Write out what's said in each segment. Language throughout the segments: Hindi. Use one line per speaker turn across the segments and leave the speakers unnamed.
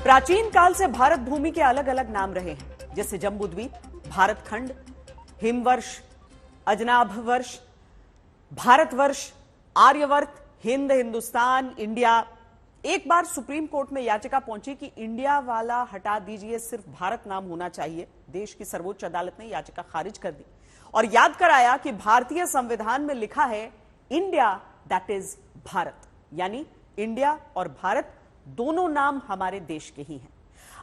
प्राचीन काल से भारत भूमि के अलग अलग नाम रहे हैं, जैसे जम्बूद्वीप, भारत खंड, हिमवर्ष, अजनाभवर्ष, भारतवर्ष, आर्यवर्त, हिंद, हिंदुस्तान, इंडिया। एक बार सुप्रीम कोर्ट में याचिका पहुंची कि इंडिया वाला हटा दीजिए, सिर्फ भारत नाम होना चाहिए। देश की सर्वोच्च अदालत ने याचिका खारिज कर दी और याद कराया कि भारतीय संविधान में लिखा है इंडिया दैट इज भारत, यानी इंडिया और भारत दोनों नाम हमारे देश के ही हैं।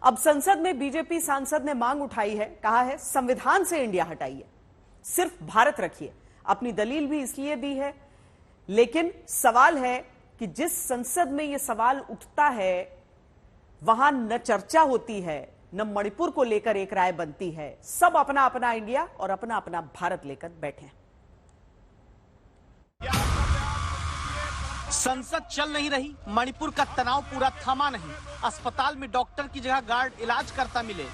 अब संसद में बीजेपी सांसद ने मांग उठाई है, कहा है संविधान से इंडिया हटाइए, सिर्फ भारत रखिए। अपनी दलील भी इसलिए दी है, लेकिन सवाल है कि जिस संसद में यह सवाल उठता है वहां न चर्चा होती है, न मणिपुर को लेकर एक राय बनती है। सब अपना अपना इंडिया और अपना अपना भारत लेकर बैठे हैं।
संसद चल नहीं रही, मणिपुर का तनाव पूरा थमा नहीं, अस्पताल में डॉक्टर की जगह गार्ड इलाज करता मिले,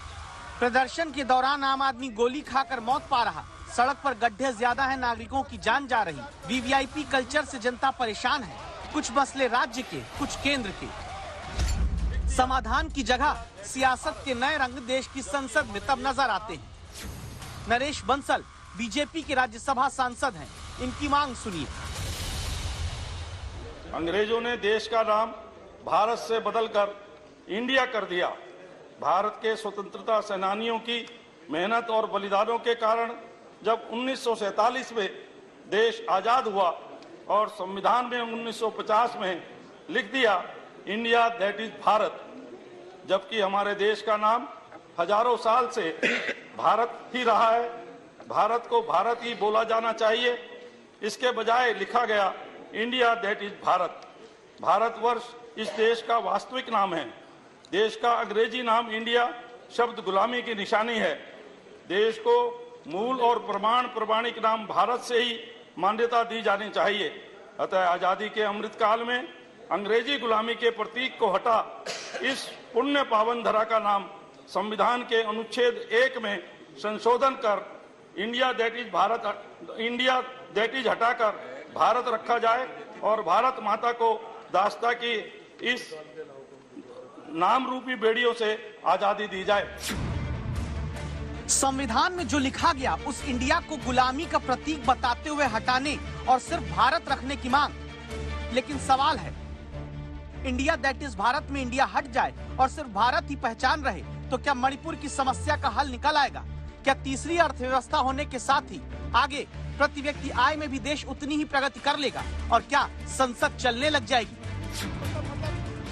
प्रदर्शन के दौरान आम आदमी गोली खाकर मौत पा रहा, सड़क पर गड्ढे ज्यादा है, नागरिकों की जान जा रही, वीवीआईपी कल्चर से जनता परेशान है, कुछ मसले राज्य के, कुछ केंद्र के। समाधान की जगह सियासत के नए रंग देश की संसद में तब नजर आते हैं। नरेश बंसल बीजेपी के राज्यसभा सांसद हैं, इनकी मांग सुनिए।
अंग्रेजों ने देश का नाम भारत से बदलकर इंडिया कर दिया। भारत के स्वतंत्रता सेनानियों की मेहनत और बलिदानों के कारण जब 1947 में देश आजाद हुआ और संविधान में 1950 में लिख दिया इंडिया दैट इज भारत, जबकि हमारे देश का नाम हजारों साल से भारत ही रहा है। भारत को भारत ही बोला जाना चाहिए, इसके बजाय लिखा गया India that is Bharat. Bharatvarsh इस देश का वास्तविक नाम है। देश का अंग्रेजी नाम इंडिया शब्द गुलामी की निशानी है। देश को मूल और प्रमाणिक नाम भारत से ही मान्यता दी जानी चाहिए। अतः आजादी के अमृत काल में अंग्रेजी गुलामी के प्रतीक को हटा इस पुण्य पावन धरा का नाम संविधान के अनुच्छेद 1 में संशोधन कर इंडिया दैट इज हटाकर भारत रखा जाए और भारत माता को दास्ता की इस नाम रूपी बेड़ियों से आजादी दी जाए।
संविधान में जो लिखा गया उस इंडिया को गुलामी का प्रतीक बताते हुए हटाने और सिर्फ भारत रखने की मांग। लेकिन सवाल है, इंडिया दैट इज भारत में इंडिया हट जाए और सिर्फ भारत ही पहचान रहे तो क्या मणिपुर की समस्या का हल निकल आएगा? क्या तीसरी अर्थव्यवस्था होने के साथ ही आगे प्रति व्यक्ति आय में भी देश उतनी ही प्रगति कर लेगा? और क्या संसद चलने लग जाएगी?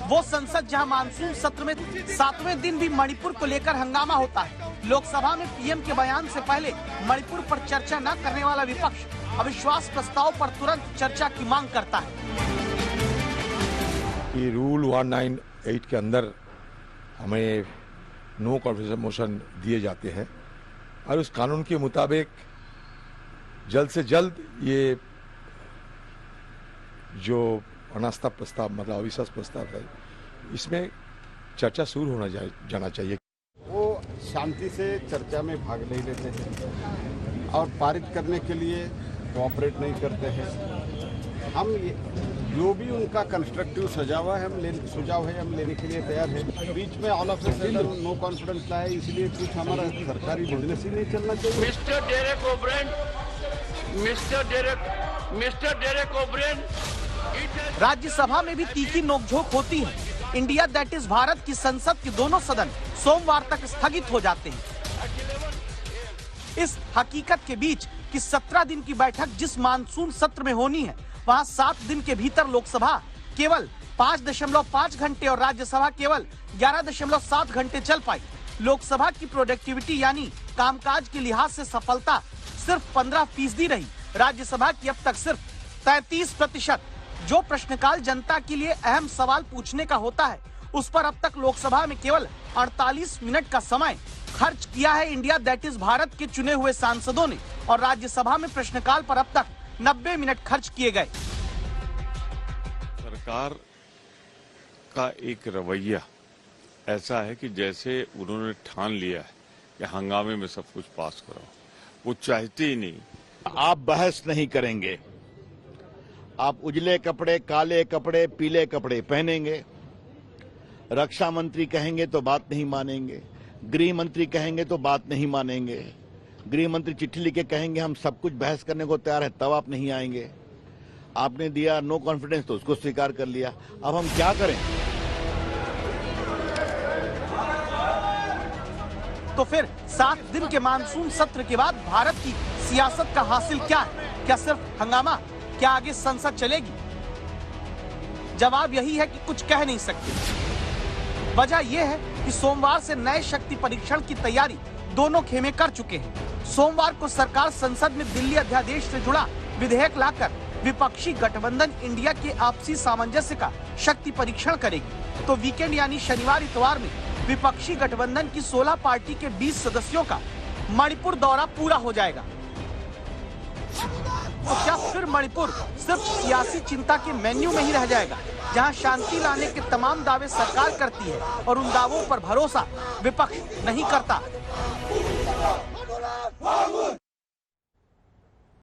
वो संसद जहां मानसून सत्र में 7वें दिन भी मणिपुर को लेकर हंगामा होता है। लोकसभा में पीएम के बयान से पहले मणिपुर पर चर्चा न करने वाला विपक्ष अविश्वास प्रस्ताव पर तुरंत चर्चा की मांग करता है।
ये रूल 198 के अंदर हमें नो कॉन्फिडेंस मोशन दिए जाते हैं और उस कानून के मुताबिक जल्द से जल्द ये जो अनास्था प्रस्ताव मतलब अविश्वास प्रस्ताव है, इसमें चर्चा शुरू होना जाना चाहिए।
वो शांति से चर्चा में भाग नहीं लेते हैं और पारित करने के लिए कोऑपरेट नहीं करते हैं। हम जो भी उनका कंस्ट्रक्टिव सुझाव है हम लेने के लिए तैयार हैं। बीच में all of a sudden no confidence लाए, इसलिए कुछ हमारा सरकारी बिजनेस ही नहीं चलना चाहिए।
मिस्टर डेरेक ओब्रेन
राज्यसभा में भी तीखी नोकझोंक होती है। इंडिया दैट इज भारत की संसद के दोनों सदन सोमवार तक स्थगित हो जाते हैं। इस हकीकत के बीच कि 17 दिन की बैठक जिस मानसून सत्र में होनी है, वहां 7 दिन के भीतर लोकसभा केवल 5.5 घंटे और राज्यसभा केवल 11.7 घंटे चल पाई। लोकसभा की प्रोडक्टिविटी यानी कामकाज के लिहाज से सफलता सिर्फ 15% रही। राज्यसभा की अब तक सिर्फ 33%। जो प्रश्नकाल जनता के लिए अहम सवाल पूछने का होता है, उस पर अब तक लोकसभा में केवल 48 मिनट का समय खर्च किया है इंडिया दैट इज भारत के चुने हुए सांसदों ने, और राज्यसभा में प्रश्नकाल पर अब तक 90 मिनट खर्च किए गए।
सरकार का एक रवैया ऐसा है कि जैसे उन्होंने ठान लिया है कि हंगामे में सब कुछ पास कराओ, वो चाहते ही नहीं।
आप बहस नहीं करेंगे, आप उजले कपड़े, काले कपड़े, पीले कपड़े पहनेंगे,
रक्षा मंत्री कहेंगे तो बात नहीं मानेंगे, गृह मंत्री कहेंगे तो बात नहीं मानेंगे, गृह मंत्री चिट्ठी लिख के कहेंगे हम सब कुछ बहस करने को तैयार है, तब आप नहीं आएंगे। आपने दिया नो कॉन्फिडेंस तो उसको स्वीकार कर लिया। अब हम क्या करें?
तो फिर 7 दिन के मानसून सत्र के बाद भारत की सियासत का हासिल क्या है? क्या सिर्फ हंगामा? क्या आगे संसद चलेगी? जवाब यही है कि कुछ कह नहीं सकते। वजह यह है कि सोमवार से नए शक्ति परीक्षण की तैयारी दोनों खेमे कर चुके हैं। सोमवार को सरकार संसद में दिल्ली अध्यादेश से जुड़ा विधेयक लाकर विपक्षी गठबंधन इंडिया के आपसी सामंजस्य का शक्ति परीक्षण करेगी। तो वीकेंड यानी शनिवार इतवार में विपक्षी गठबंधन की 16 पार्टी के 20 सदस्यों का मणिपुर दौरा पूरा हो जाएगा। तो क्या फिर मणिपुर सिर्फ सियासी चिंता के मेन्यू में ही रह जाएगा, जहां शांति लाने के तमाम दावे सरकार करती है और उन दावों पर भरोसा विपक्ष नहीं करता?